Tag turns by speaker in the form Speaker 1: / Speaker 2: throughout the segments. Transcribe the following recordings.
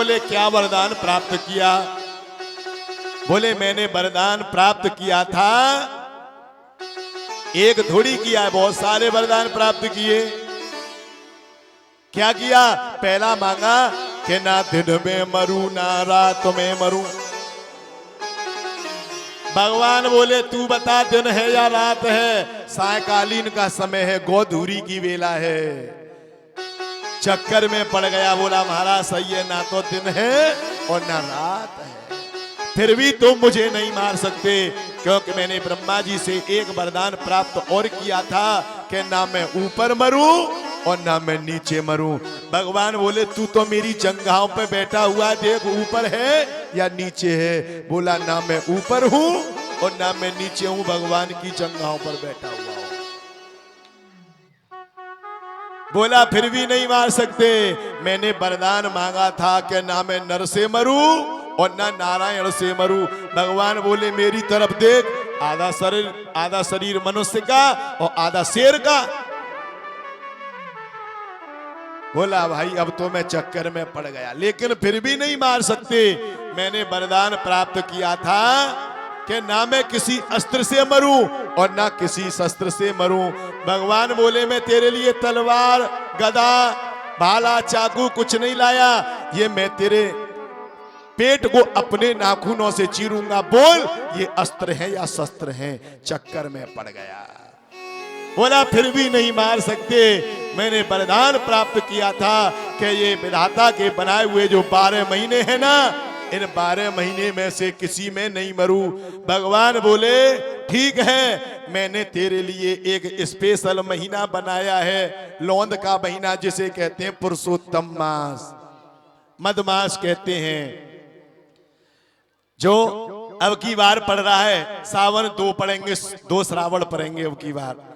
Speaker 1: बोले क्या वरदान प्राप्त किया? बोले मैंने वरदान प्राप्त किया था, एक थोड़ी किया है, बहुत सारे वरदान प्राप्त किए। क्या किया? पहला मांगा कि ना दिन में मरूं ना रात में मरूं। भगवान बोले तू बता दिन है या रात है? सायकालीन का समय है, गोधूरी की वेला है। चक्कर में पड़ गया, बोला महाराज सही है, ना तो दिन है और ना रात है, फिर भी तुम मुझे नहीं मार सकते, क्योंकि मैंने ब्रह्मा जी से एक वरदान प्राप्त और किया था कि ना मैं ऊपर मरूं और ना मैं नीचे मरूं। भगवान बोले तू तो मेरी जंघाओं पे बैठा हुआ, देख ऊपर है या नीचे है। बोला ना मैं ऊपर हूं और ना मैं नीचे हूं, भगवान की जंघाओं पर बैठा हुआ हूं। बोला फिर भी नहीं मार सकते, मैंने वरदान मांगा था कि ना मैं नर से मरूं और ना नारायण से मरूं। भगवान बोले मेरी तरफ देख, आधा शरीर मनुष्य का और आधा शेर का। बोला भाई अब तो मैं चक्कर में पड़ गया, लेकिन फिर भी नहीं मार सकते। मैंने वरदान प्राप्त किया था कि ना मैं किसी अस्त्र से मरूं और ना किसी शस्त्र से मरूं। भगवान बोले मैं तेरे लिए तलवार, गदा, भाला, चाकू कुछ नहीं लाया, ये मैं तेरे पेट को अपने नाखूनों से चीरूंगा। बोल ये अस्त्र है या शस्त्र है? चक्कर में पड़ गया। बोला फिर भी नहीं मार सकते, मैंने वरदान प्राप्त किया था कि ये विधाता के बनाए हुए जो 12 महीने हैं ना, इन 12 महीने में से किसी में नहीं मरूं। भगवान बोले ठीक है, मैंने तेरे लिए एक स्पेशल महीना बनाया है, लौंद का महीना, जिसे कहते हैं पुरुषोत्तम मास, मधमास कहते हैं। जो अब की बार पड़ रहा है, सावन 2 पड़ेंगे, 2 श्रावण पड़ेंगे अब की बार,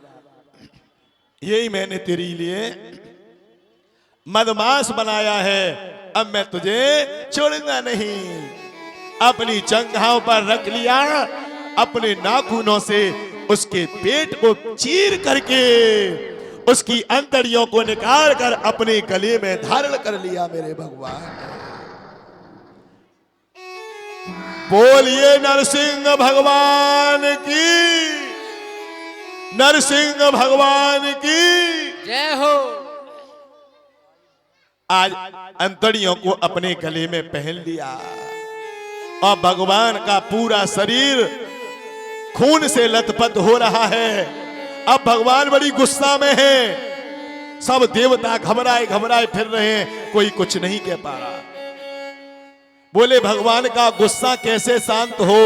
Speaker 1: यही मैंने तेरे लिए मधमास बनाया है। अब मैं तुझे छोड़ूंगा नहीं। अपनी जंघाओं पर रख लिया, अपने नाखूनों से उसके पेट को चीर करके उसकी अंतड़ियों को निकाल कर अपने गले में धारण कर लिया मेरे भगवान। बोलिए नरसिंह भगवान की, नरसिंह भगवान की
Speaker 2: जय हो।
Speaker 1: आज अंतड़ियों को अपने गले में पहन लिया और भगवान का पूरा शरीर खून से लथपथ हो रहा है। अब भगवान बड़ी गुस्सा में है, सब देवता घबराए घबराए फिर रहे हैं, कोई कुछ नहीं कह पा रहा। बोले भगवान का गुस्सा कैसे शांत हो?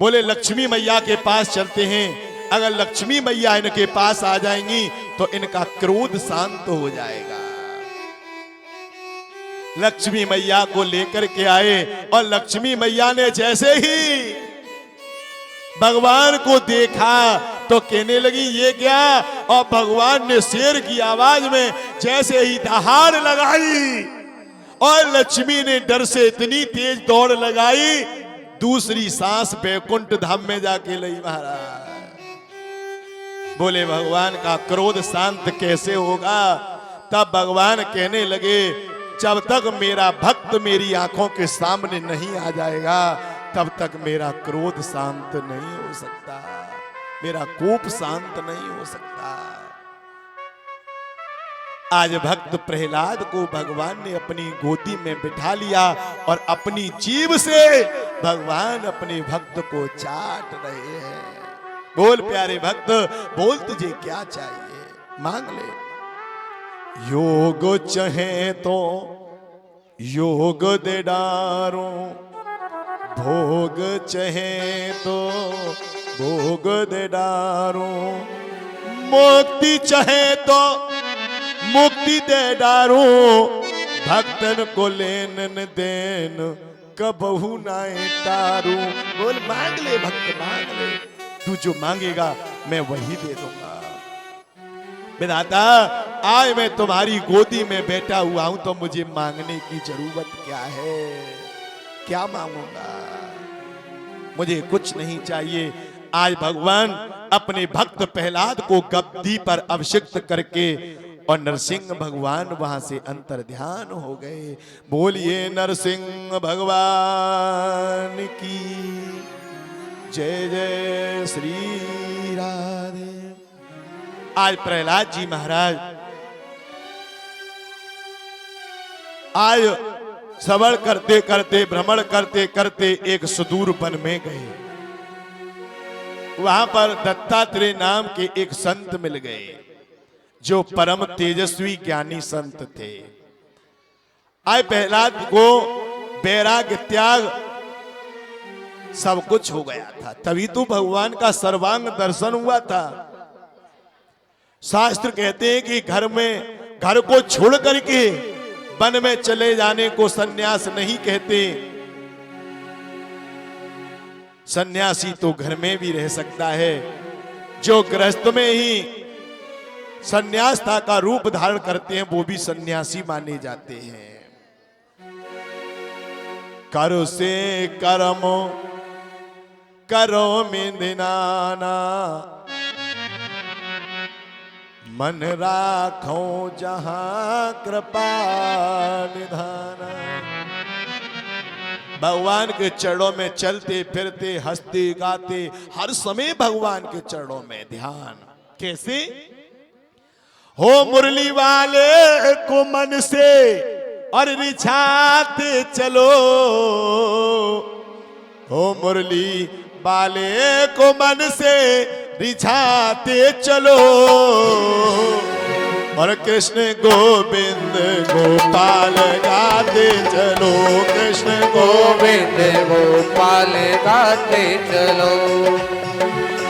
Speaker 1: बोले लक्ष्मी मैया के पास चलते हैं, अगर लक्ष्मी मैया इनके पास आ जाएंगी तो इनका क्रोध शांत हो जाएगा। लक्ष्मी मैया को लेकर के आए और लक्ष्मी मैया ने जैसे ही भगवान को देखा तो कहने लगी ये क्या? और भगवान ने शेर की आवाज में जैसे ही दहाड़ लगाई और लक्ष्मी ने डर से इतनी तेज दौड़ लगाई, दूसरी सांस बैकुंठ धाम में जाके ली महाराज। बोले भगवान का क्रोध शांत कैसे होगा? तब भगवान कहने लगे जब तक मेरा भक्त मेरी आंखों के सामने नहीं आ जाएगा तब तक मेरा क्रोध शांत नहीं हो सकता, मेरा कोप शांत नहीं हो सकता। आज भक्त प्रहलाद को भगवान ने अपनी गोदी में बिठा लिया और अपनी जीभ से भगवान अपने भक्त को चाट रहे हैं। बोल प्यारे भक्त, बोल तुझे क्या चाहिए, मांग ले। योग चाहे तो योग दे डारो, भोग चाहे तो भोग दे डारो, मुक्ति चाहे तो मुक्ति दे डारो, भक्तन को लेन देन कबहू नाए तारू। बोल मांग ले भक्त, मांग ले, तू जो मांगेगा मैं वही दे दूंगा। विधाता आज मैं तुम्हारी गोदी में बैठा हुआ हूं तो मुझे मांगने की जरूरत क्या है? क्या मांगूंगा? मुझे कुछ नहीं चाहिए। आज भगवान अपने भक्त प्रहलाद को गद्दी पर अभिषिक्त करके और नरसिंह भगवान वहां से अंतर ध्यान हो गए। बोलिए नरसिंह भगवान की जय जय श्री राधे। आज प्रहलाद जी महाराज आज श्रवण करते करते भ्रमण करते करते एक सुदूर वन में गए। वहां पर दत्तात्रेय नाम के एक संत मिल गए जो परम तेजस्वी ज्ञानी संत थे। आज प्रहलाद को वैराग्य त्याग सब कुछ हो गया था, तभी तो भगवान का सर्वांग दर्शन हुआ था। शास्त्र कहते हैं कि घर को छोड़ करके वन में चले जाने को सन्यास नहीं कहते। सन्यासी तो घर में भी रह सकता है, जो गृहस्थ में ही सन्यासता का रूप धारण करते हैं वो भी सन्यासी माने जाते हैं। करो से कर्म करो मिंदनाना, मन राखो जहां कृपा निधाना। भगवान के चरणों में चलते फिरते हंसते गाते हर समय भगवान के चरणों में ध्यान। कैसे? हो मुरली वाले को मन से और रिझाते चलो, हो मुरली वाले को मन से रिझाते चलो। और कृष्ण गोविंद गोपाल गाते चलो, कृष्ण
Speaker 2: गोविंद गोपाल गाते चलो।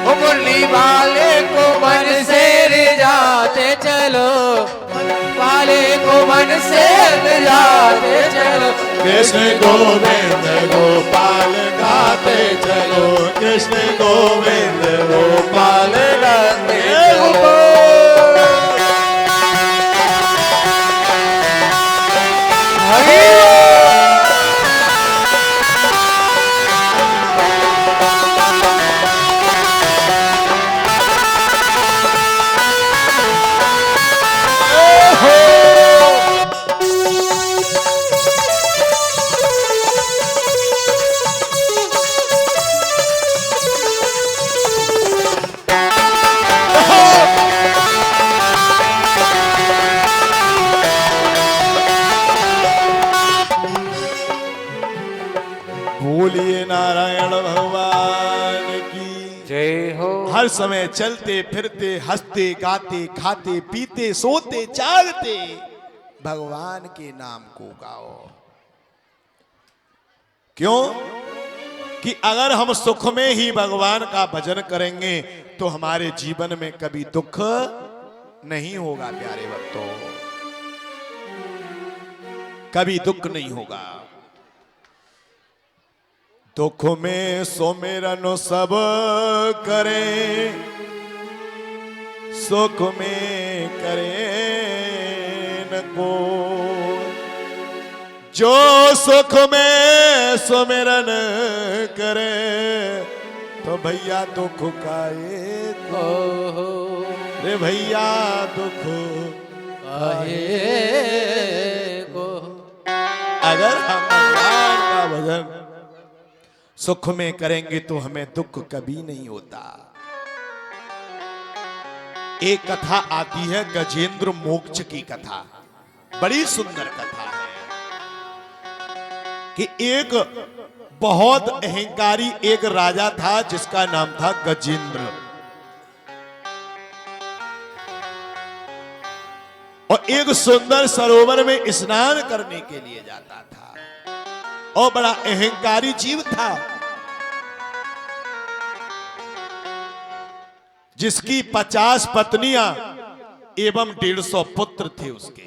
Speaker 2: ओ मुरली वाले को मन से रिझाते चलो, वाले को मन से रिझाते चलो।
Speaker 1: कृष्ण गोविंद गोपाल गाते चलो, कृष्ण गोविंद गोपाल गाते चलो। बोलिए नारायण भगवान की
Speaker 2: जय हो।
Speaker 1: हर समय चलते फिरते हंसते गाते खाते पीते सोते जागते भगवान के नाम को गाओ। क्यों? कि अगर हम सुख में ही भगवान का भजन करेंगे तो हमारे जीवन में कभी दुख नहीं होगा। प्यारे भक्तों, कभी दुख नहीं होगा। दुख में सुमिरन सब करें, सुख में करें न को। जो सुख में सुमिरन करे तो भैया दुख काहे को, रे भैया दुख काहे को। अगर हम भगवान का भजन सुख में करेंगे तो हमें दुख कभी नहीं होता। एक कथा आती है गजेंद्र मोक्ष की कथा, बड़ी सुंदर कथा है कि एक बहुत अहंकारी एक राजा था जिसका नाम था गजेंद्र। और एक सुंदर सरोवर में स्नान करने के लिए जाता था और बड़ा अहंकारी जीव था जिसकी 50 पत्नियां एवं 150 पुत्र थे उसके।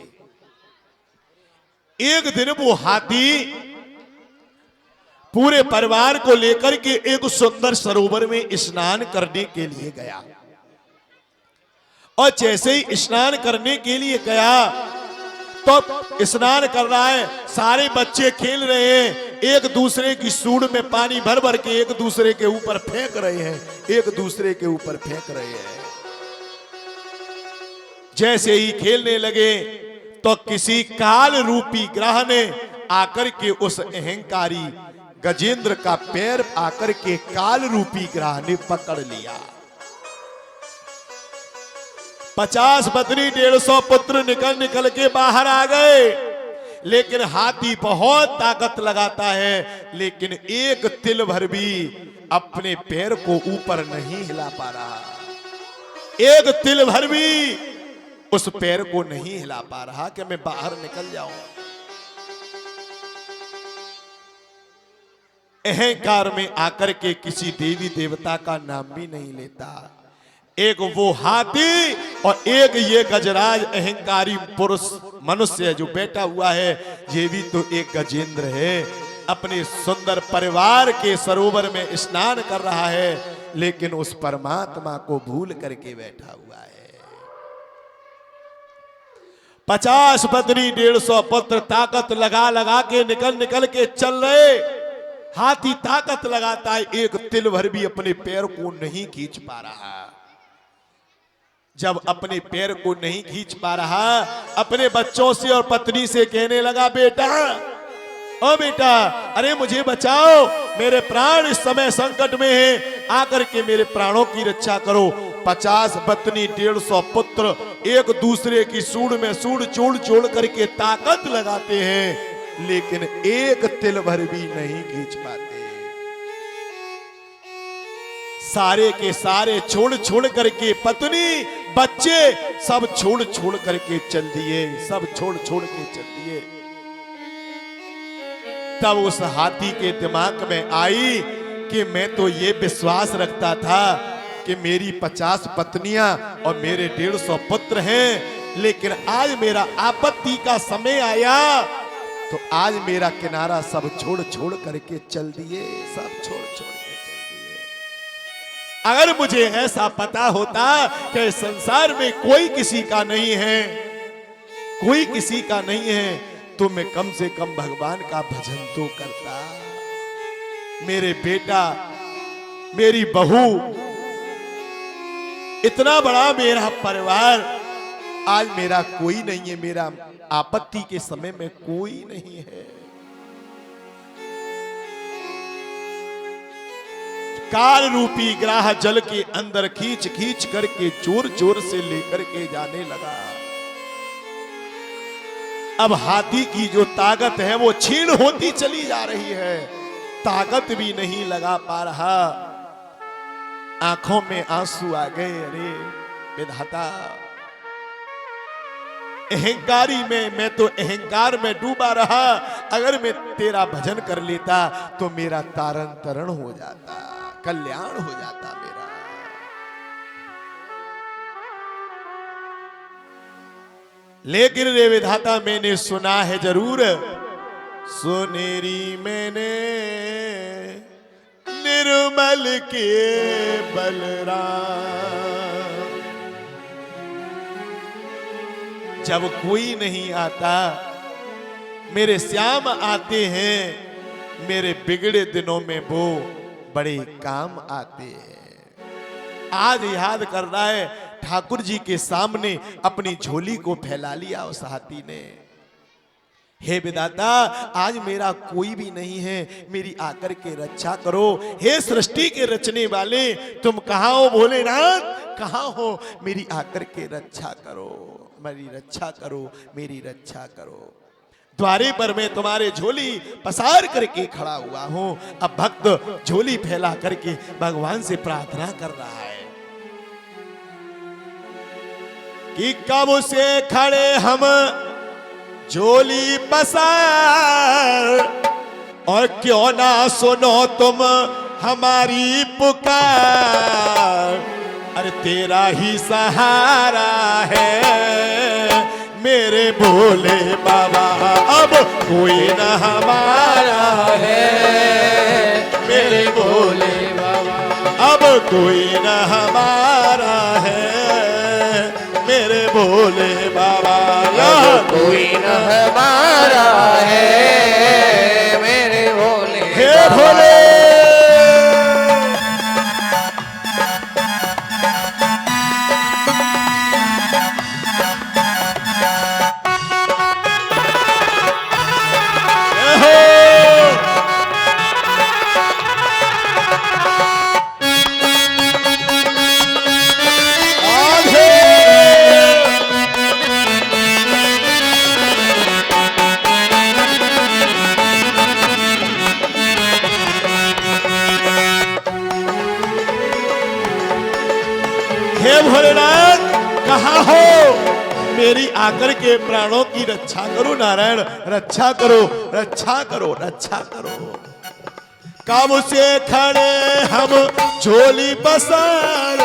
Speaker 1: एक दिन वो हाथी पूरे परिवार को लेकर के एक सुंदर सरोवर में स्नान करने के लिए गया और जैसे ही स्नान करने के लिए गया तो स्नान कर रहा है, सारे बच्चे खेल रहे हैं, एक दूसरे की सूंड में पानी भर भर के एक दूसरे के ऊपर फेंक रहे हैं, एक दूसरे के ऊपर फेंक रहे हैं। जैसे ही खेलने लगे तो किसी काल रूपी ग्रह ने आकर के उस अहंकारी गजेंद्र का पैर आकर के काल रूपी ग्रह ने पकड़ लिया। 50 पत्नी 150 पुत्र निकल निकल के बाहर आ गए, लेकिन हाथी बहुत ताकत लगाता है, लेकिन एक तिल भर भी अपने पैर को ऊपर नहीं हिला पा रहा। एक तिल भर भी उस पैर को नहीं हिला पा रहा कि मैं बाहर निकल जाऊं। अहंकार में आकर के किसी देवी देवता का नाम भी नहीं लेता। एक वो हाथी और एक ये गजराज अहंकारी पुरुष मनुष्य जो बैठा हुआ है, ये भी तो एक गजेंद्र है। अपने सुंदर परिवार के सरोवर में स्नान कर रहा है, लेकिन उस परमात्मा को भूल करके बैठा हुआ है। 50 पत्नी 150 पुत्र ताकत लगा लगा के निकल के चल रहे। हाथी ताकत लगाता है, एक तिल भर भी अपने पैर को नहीं खींच पा रहा। जब अपने पैर को नहीं खींच पा रहा, अपने बच्चों से और पत्नी से कहने लगा, बेटा ओ बेटा, अरे मुझे बचाओ, मेरे प्राण इस समय संकट में हैं, आकर के मेरे प्राणों की रक्षा करो। 50 पत्नी 150 पुत्र एक दूसरे की सूंड में सूंड जोड़ करके ताकत लगाते हैं, लेकिन एक तिल भर भी नहीं खींच पाते। सारे के सारे छोड़ करके पत्नी बच्चे सब छोड़ करके चल दिए, सब छोड़ के चल दिए। तब उस हाथी के दिमाग में आई कि मैं तो ये विश्वास रखता था कि मेरी 50 पत्नियां और मेरे 150 पुत्र हैं, लेकिन आज मेरा आपत्ति का समय आया तो आज मेरा किनारा सब छोड़ करके चल दिए, सब छोड़ के चल दिए। अगर मुझे ऐसा पता होता कि संसार में कोई किसी का नहीं है, कोई किसी का नहीं है, तो मैं कम से कम भगवान का भजन तो करता। मेरे बेटा, मेरी बहू, इतना बड़ा मेरा परिवार, आज मेरा कोई नहीं है, मेरा आपत्ति के समय में कोई नहीं है। काल रूपी ग्राह जल के अंदर खींच करके जोर से लेकर के जाने लगा। अब हाथी की जो ताकत है वो क्षीण होती चली जा रही है, ताकत भी नहीं लगा पा रहा। आंखों में आंसू आ गए। अरे विधाता, अहंकारी में मैं तो अहंकार में डूबा रहा। अगर मैं तेरा भजन कर लेता तो मेरा तारण तरण हो जाता, कल्याण हो जाता मेरा। लेकिन रे विधाता, मैंने सुना है जरूर, सुनेरी मैंने निर्मल के बलराम। जब कोई नहीं आता, मेरे श्याम आते हैं, मेरे बिगड़े दिनों में वो बड़े काम आते हैं। आज याद कर रहा है, ठाकुर जी के सामने अपनी झोली को फैला लिया उस हाथी ने। हे विधाता, आज मेरा कोई भी नहीं है, मेरी आकर के रक्षा करो। हे सृष्टि के रचने वाले, तुम कहाँ हो भोलेनाथ, कहाँ हो? मेरी आकर के रक्षा करो, मेरी रक्षा करो, मेरी रक्षा करो। द्वारे पर मैं तुम्हारे झोली पसार करके खड़ा हुआ हूं। अब भक्त झोली फैला करके भगवान से प्रार्थना कर रहा है कि कब से खड़े हम झोली पसार, और क्यों ना सुनो तुम हमारी पुकार। अरे तेरा ही सहारा है मेरे भोले बाबा, अब कोई न हमारा है मेरे भोले बाबा, अब कोई न हमारा है मेरे भोले बाबा,
Speaker 2: कोई न हमारा है मेरे भोले।
Speaker 1: हे भोले, कहाँ हो? मेरी आकर के प्राणों की रक्षा करो नारायण, रक्षा करो, रक्षा करो, रक्षा करो। कब से खड़े हम झोली पसार,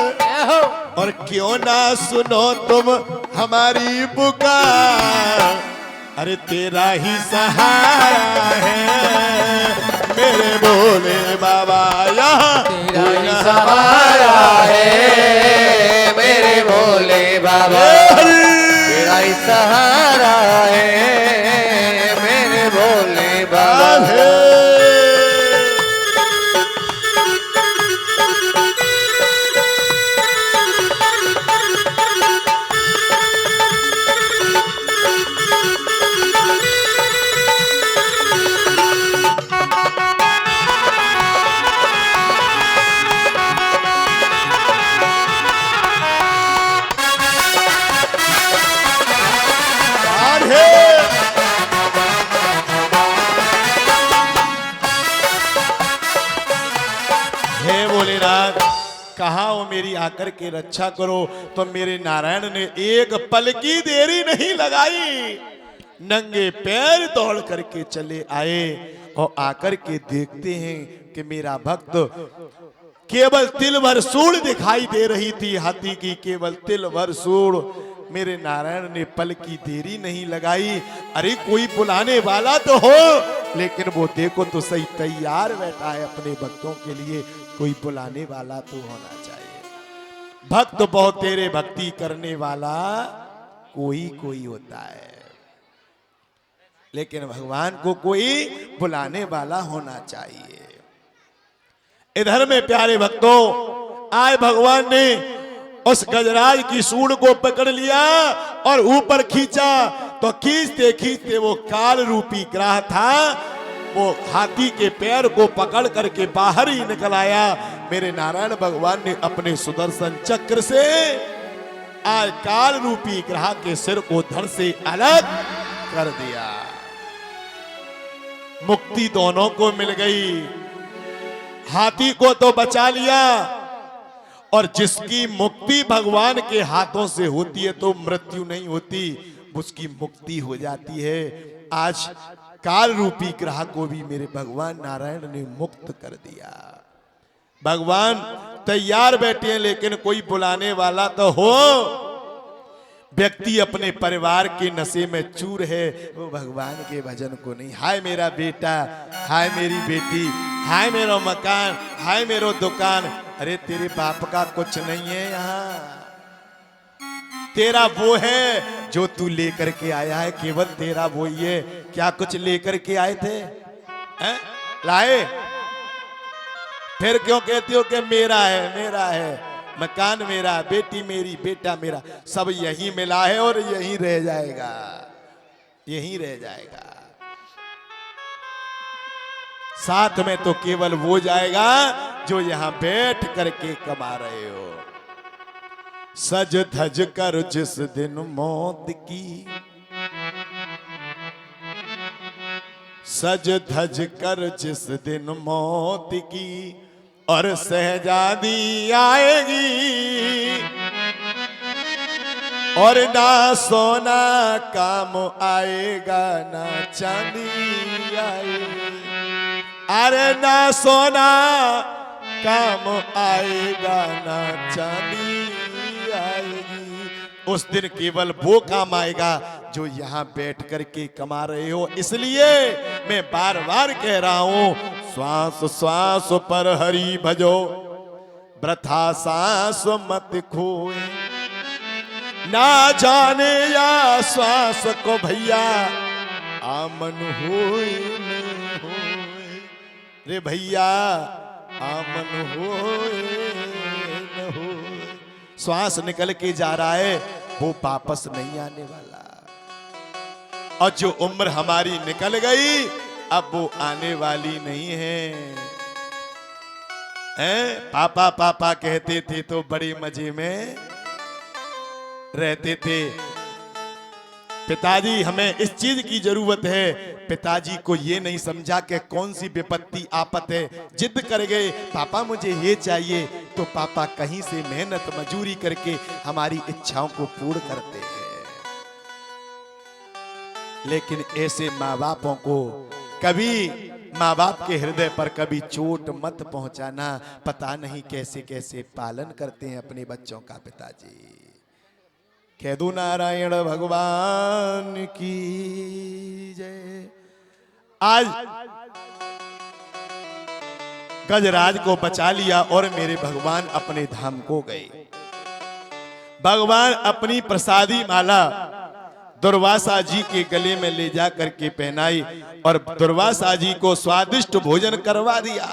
Speaker 1: और क्यों ना सुनो तुम हमारी पुकार। अरे तेरा ही सहारा है मेरे भोले बाबा, यहाँ
Speaker 2: तेरा ही सहारा है मेरे भोले बाबा, तेरा ही सहारा है मेरे भोले बाबा।
Speaker 1: कहाँ हो मेरी आकर के रक्षा करो। तो मेरे नारायण ने एक पल की देरी नहीं लगाई, नंगे पैर दौड़ करके चले आए और आकर के देखते हैं कि मेरा भक्त केवल तिल भर सूढ़ दिखाई दे रही थी, हाथी की केवल तिल भर सूढ़। मेरे नारायण ने पल की देरी नहीं लगाई, अरे कोई बुलाने वाला तो हो। लेकिन वो देखो तो सही तैयार बैठा है अपने भक्तों के लिए, कोई बुलाने वाला तो होना चाहिए। भक्त बहुत तेरे भक्ति करने वाला कोई कोई होता है, लेकिन भगवान को कोई बुलाने वाला होना चाहिए। इधर में प्यारे भक्तों, आए भगवान ने उस गजराज की सूंड को पकड़ लिया और ऊपर खींचा, तो खींचते खींचते वो काल रूपी ग्राह था, वो हाथी के पैर को पकड़ करके बाहर ही निकल आया। मेरे नारायण भगवान ने अपने सुदर्शन चक्र से आज काल रूपी ग्राह के सिर को धड़ से अलग कर दिया। मुक्ति दोनों को मिल गई, हाथी को तो बचा लिया, और जिसकी मुक्ति भगवान के हाथों से होती है तो मृत्यु नहीं होती, उसकी मुक्ति हो जाती है। आज काल रूपी ग्रह को भी मेरे भगवान नारायण ने मुक्त कर दिया। भगवान तैयार बैठे हैं, लेकिन कोई बुलाने वाला तो हो। व्यक्ति अपने परिवार के नशे में चूर है, वो भगवान के भजन को नहीं। हाय मेरा बेटा, हाय मेरी बेटी, हाय मेरा मकान, हाय मेरो दुकान। अरे तेरे बाप का कुछ नहीं है यहाँ, तेरा वो है जो तू लेकर के आया है, केवल तेरा वो ही है। क्या कुछ लेकर के आए थे? हैं? लाए? फिर क्यों कहते हो कि मेरा है, मेरा है, मकान मेरा, बेटी मेरी, बेटा मेरा, सब यही मिला है और यही रह जाएगा, यही रह जाएगा। साथ में तो केवल वो जाएगा जो यहां बैठ करके कमा रहे हो। सज धज कर जिस दिन मौत की, सज धज कर जिस दिन मौत की, और सहजादी आएगी, और ना सोना काम आएगा, ना चांदी आएगी। अरे ना सोना काम आएगा, ना चांदी आएगी। उस दिन केवल वो काम आएगा जो यहाँ बैठ करके कमा रहे हो। इसलिए मैं बार बार कह रहा हूं, श्वास श्वास पर हरि भजो, वृथा सांस मत खोए। ना जाने या श्वास को भैया आमन होए न होए, रे भैया आमन होए न होए। श्वास निकल के जा रहा है, वो वापस नहीं आने वाला, और जो उम्र हमारी निकल गई अब वो आने वाली नहीं है। पापा पापा कहते थे तो बड़े मजे में रहते थे। पिताजी हमें इस चीज की जरूरत है, पिताजी को ये नहीं समझा कि कौन सी विपत्ति आपत है। जिद कर गए, पापा मुझे ये चाहिए, तो पापा कहीं से मेहनत मजूरी करके हमारी इच्छाओं को पूर्ण करते हैं। लेकिन ऐसे माँ बापों को कभी माँ बाप के हृदय पर कभी चोट मत पहुंचाना। पता नहीं कैसे कैसे पालन करते हैं अपने बच्चों का पिताजी। कह दो नारायण भगवान की जय। आज गजराज को बचा लिया और मेरे भगवान अपने धाम को गए। भगवान अपनी प्रसादी माला दुर्वासा जी के गले में ले जा करके पहनाई और दुर्वासा जी को स्वादिष्ट भोजन करवा दिया।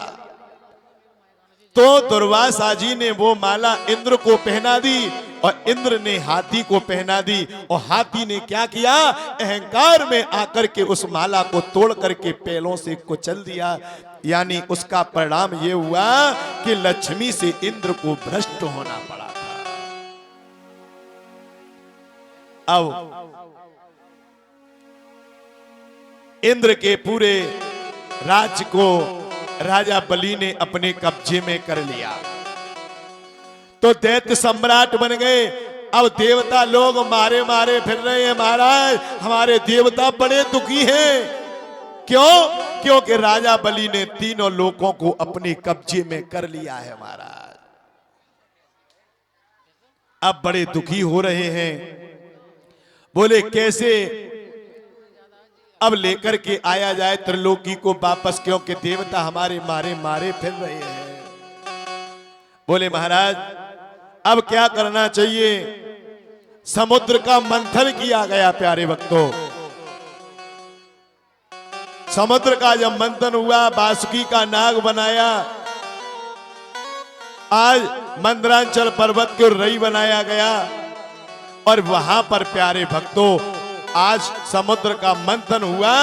Speaker 1: तो दुर्वासा जी ने वो माला इंद्र को पहना दी और इंद्र ने हाथी को पहना दी। और हाथी ने क्या किया, अहंकार में आकर के उस माला को तोड़ करके पैरों से कुचल दिया। यानी उसका परिणाम ये हुआ कि लक्ष्मी से इंद्र को भ्रष्ट होना पड़ा था। अब इंद्र के पूरे राज्य को राजा बलि ने अपने कब्जे में कर लिया, तो दैत्य सम्राट बन गए। अब देवता लोग मारे मारे फिर रहे हैं। महाराज हमारे देवता बड़े दुखी हैं। क्यों? क्योंकि राजा बलि ने तीनों लोकों को अपने कब्जे में कर लिया है महाराज। अब बड़े दुखी हो रहे हैं। बोले कैसे अब लेकर के आया जाए त्रिलोकी को वापस, क्योंकि देवता हमारे मारे मारे फिर रहे हैं। बोले महाराज अब क्या करना चाहिए? समुद्र का मंथन किया गया प्यारे भक्तों। समुद्र का जब मंथन हुआ, बासुकी का नाग बनाया। आज मंदरांचल पर्वत को रई बनाया गया और वहां पर प्यारे भक्तों आज समुद्र का मंथन हुआ।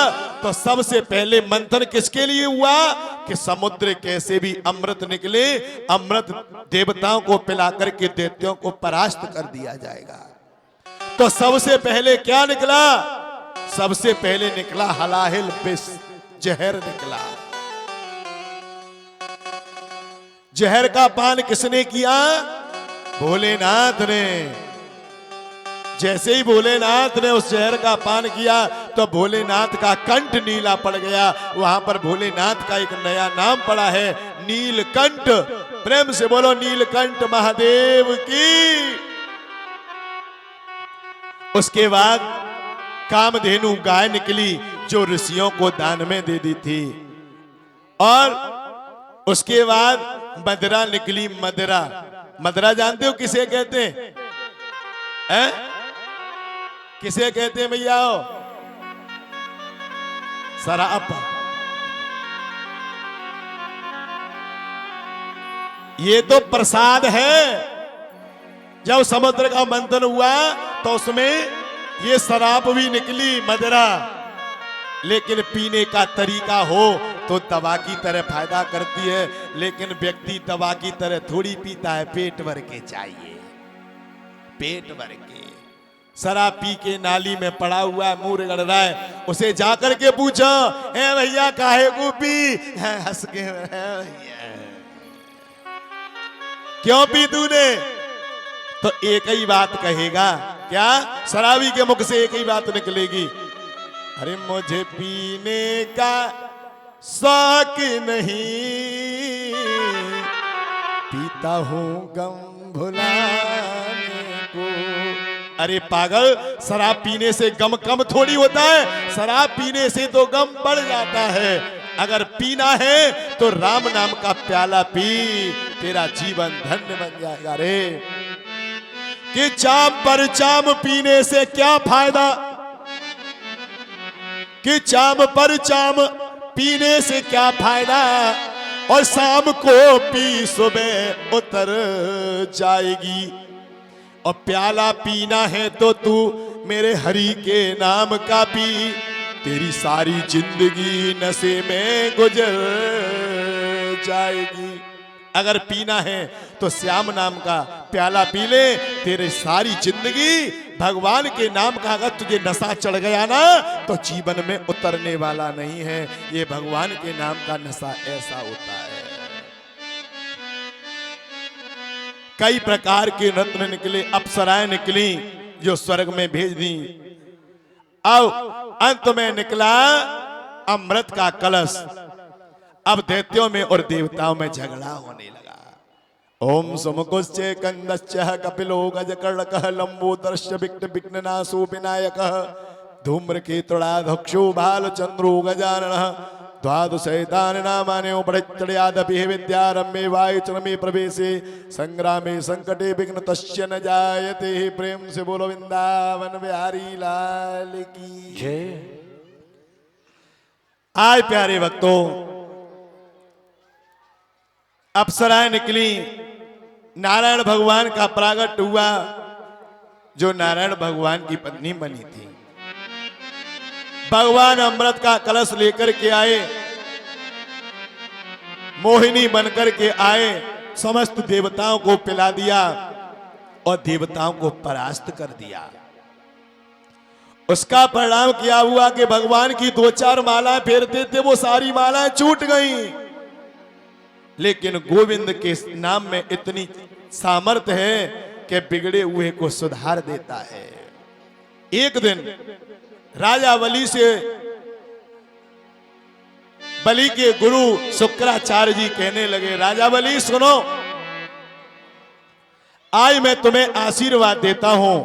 Speaker 1: तो सबसे पहले मंथन किसके लिए हुआ कि समुद्र कैसे भी अमृत निकले, अमृत देवताओं को पिला करके दैत्यों को परास्त कर दिया जाएगा। तो सबसे पहले क्या निकला? सबसे पहले निकला हलाहिल विष, जहर निकला। जहर का पान किसने किया? भोलेनाथ ने। जैसे ही भोलेनाथ ने उस जहर का पान किया तो भोलेनाथ का कंठ नीला पड़ गया। वहां पर भोलेनाथ का एक नया नाम पड़ा है, नीलकंठ। प्रेम से बोलो नीलकंठ महादेव की। उसके बाद कामधेनु गाय निकली जो ऋषियों को दान में दे दी थी। और उसके बाद मदरा निकली। मदरा, मदरा जानते हो किसे कहते हैं? किसे कहते हैं भैया? शराब। ये तो प्रसाद है। जब समुद्र का मंथन हुआ तो उसमें ये शराब भी निकली, मदरा। लेकिन पीने का तरीका हो तो दवा की तरह फायदा करती है, लेकिन व्यक्ति दवा की तरह थोड़ी पीता है, पेट भर के चाहिए, पेट भर के। शराब पी के नाली में पड़ा हुआ है, मुंह रगड़ रहा है, उसे जाकर के पूछो, ए भैया काहे को पी? हंस के भैया क्यों पी तूने? तो एक ही बात कहेगा, क्या? शराबी के मुख से एक ही बात निकलेगी, अरे मुझे पीने का शौक नहीं, पीता हूं गम भुलाने को। अरे पागल, शराब पीने से गम कम थोड़ी होता है, शराब पीने से तो गम बढ़ जाता है। अगर पीना है तो राम नाम का प्याला पी, तेरा जीवन धन्य बन जाएगा रे। कि चाम पर चाम पीने से क्या फायदा, कि चाम पर चाम पीने से क्या फायदा, और शाम को पी सुबह उतर जाएगी। और प्याला पीना है तो तू मेरे हरि के नाम का पी, तेरी सारी जिंदगी नशे में गुजर जाएगी। अगर पीना है तो श्याम नाम का प्याला पी ले, तेरी सारी जिंदगी भगवान के नाम का अगर तुझे नशा चढ़ गया ना तो जीवन में उतरने वाला नहीं है। ये भगवान के नाम का नशा ऐसा होता है। कई प्रकार के रत्न निकले, अप्सराएं निकली जो स्वर्ग में भेज दी। अब अंत में निकला अमृत का कलश। अब दैत्यों में और देवताओं में झगड़ा होने लगा। ओम समुकुश्चे कंदश्च कपिलो गजकर्णकः लंबोदरश्च विघ्ननाशो विनायकः धूम्रकेतुराधक्षो भालचंद्रो गजाननः द्वादशैतानि नामानि उपरिच्ඡयादपि विद्यारम्भे वायुचरमे प्रवेशे संग्रामे संकटे विघ्न तस्य न जायते। प्रेम से बोलो वृंदावन बिहारी लाल की
Speaker 2: जय।
Speaker 1: आय प्यारे भक्तों, अप्सराएं निकली, नारायण भगवान का प्रागट हुआ जो नारायण भगवान की पत्नी बनी थी। भगवान अमृत का कलश लेकर के आए, मोहिनी बनकर के आए, समस्त देवताओं को पिला दिया और देवताओं को परास्त कर दिया। उसका परिणाम क्या हुआ कि भगवान की 2-4 मालाएं फेरते थे, वो सारी मालाएं छूट गईं। लेकिन गोविंद के नाम में इतनी सामर्थ्य है कि बिगड़े हुए को सुधार देता है। एक दिन राजा बलि से बलि के गुरु शुक्राचार्य जी कहने लगे, राजा बलि सुनो, आज मैं तुम्हें आशीर्वाद देता हूं,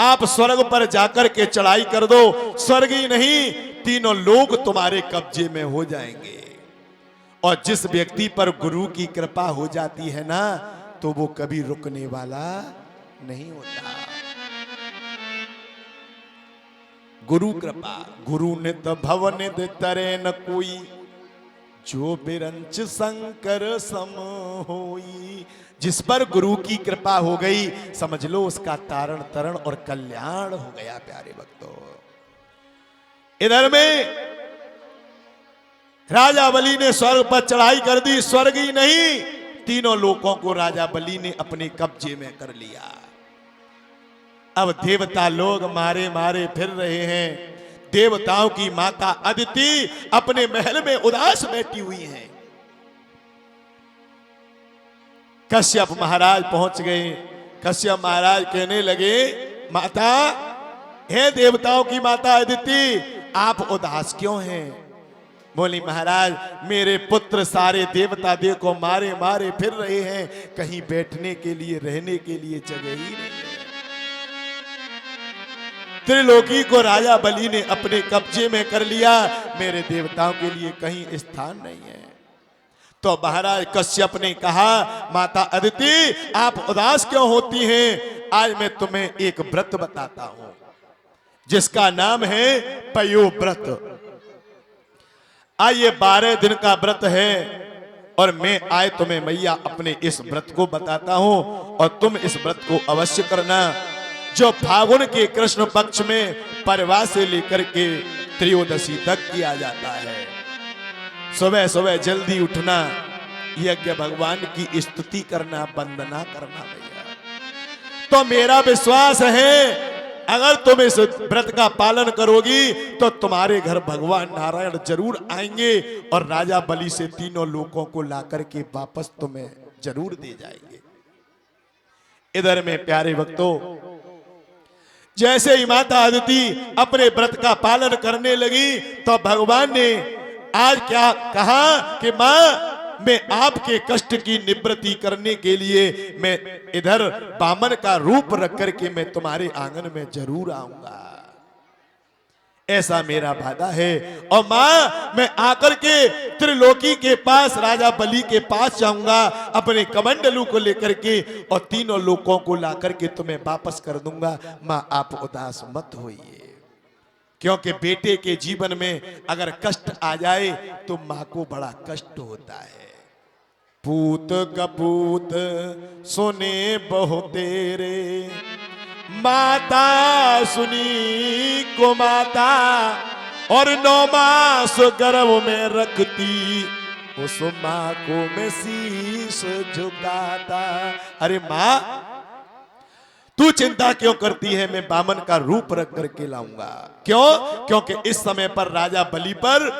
Speaker 1: आप स्वर्ग पर जाकर के चढ़ाई कर दो, स्वर्ग ही नहीं 3 लोक तुम्हारे कब्जे में हो जाएंगे। और जिस व्यक्ति पर गुरु की कृपा हो जाती है ना, तो वो कभी रुकने वाला नहीं होता। गुरु कृपा, गुरु नित भवन तरे न कोई, जो बिरंच शंकर सम होई। जिस पर गुरु की कृपा हो गई, समझ लो उसका तारण तरण और कल्याण हो गया। प्यारे भक्तों, इधर में राजा बलि ने स्वर्ग पर चढ़ाई कर दी, स्वर्ग ही नहीं 3 लोकों को राजा बलि ने अपने कब्जे में कर लिया। अब देवता लोग मारे मारे फिर रहे हैं। देवताओं की माता अदिति अपने महल में उदास बैठी हुई हैं। कश्यप महाराज पहुंच गए। कश्यप महाराज कहने लगे, माता, हे देवताओं की माता अदिति, आप उदास क्यों हैं? बोली, महाराज, मेरे पुत्र सारे देवता देखो मारे मारे फिर रहे हैं, कहीं बैठने के लिए रहने के लिए जगह ही नहीं है। त्रिलोकी को राजा बलि ने अपने कब्जे में कर लिया, मेरे देवताओं के लिए कहीं स्थान नहीं है। तो महाराज कश्यप ने कहा, माता अदिति, आप उदास क्यों होती हैं? आज मैं तुम्हें एक व्रत बताता हूं जिसका नाम है पयो व्रत। आज ये 12 दिन का व्रत है और मैं आज तुम्हें मैया अपने इस व्रत को बताता हूं और तुम इस व्रत को अवश्य करना, जो फागुन के कृष्ण पक्ष में परवा से लेकर के त्रयोदशी तक किया जाता है। सुबह सुबह जल्दी उठना, यज्ञ भगवान की स्तुति करना, वंदना करना भैया। तो मेरा विश्वास है अगर तुम इस व्रत का पालन करोगी तो तुम्हारे घर भगवान नारायण जरूर आएंगे और राजा बलि से 3 लोकों को लाकर के वापस तुम्हें जरूर दे जाएंगे। इधर में प्यारे भक्तों, जैसे ही माता अदिति अपने व्रत का पालन करने लगी तो भगवान ने आज क्या कहा कि मां, मैं आपके कष्ट की निवृत्ति करने के लिए मैं इधर बामन का रूप रख करके मैं तुम्हारे आंगन में जरूर आऊंगा, ऐसा मेरा वादा है। और मां, मैं आकर के त्रिलोकी के पास राजा बलि के पास जाऊंगा अपने कमंडलू को लेकर के और 3 लोकों को लाकर के तुम्हें वापस कर दूंगा। मां, आप उदास मत होइए, क्योंकि बेटे के जीवन में अगर कष्ट आ जाए तो मां को बड़ा कष्ट होता है। पूत कपूत सुने बहु तेरे, माता सुनी को माता और 9 मास गर्भ में रखती, उस माँ को मैं शीश झुकाता। अरे माँ, तू चिंता क्यों करती है? मैं बामन का रूप रख करके लाऊंगा। क्यों? क्योंकि इस समय पर राजा बलि पर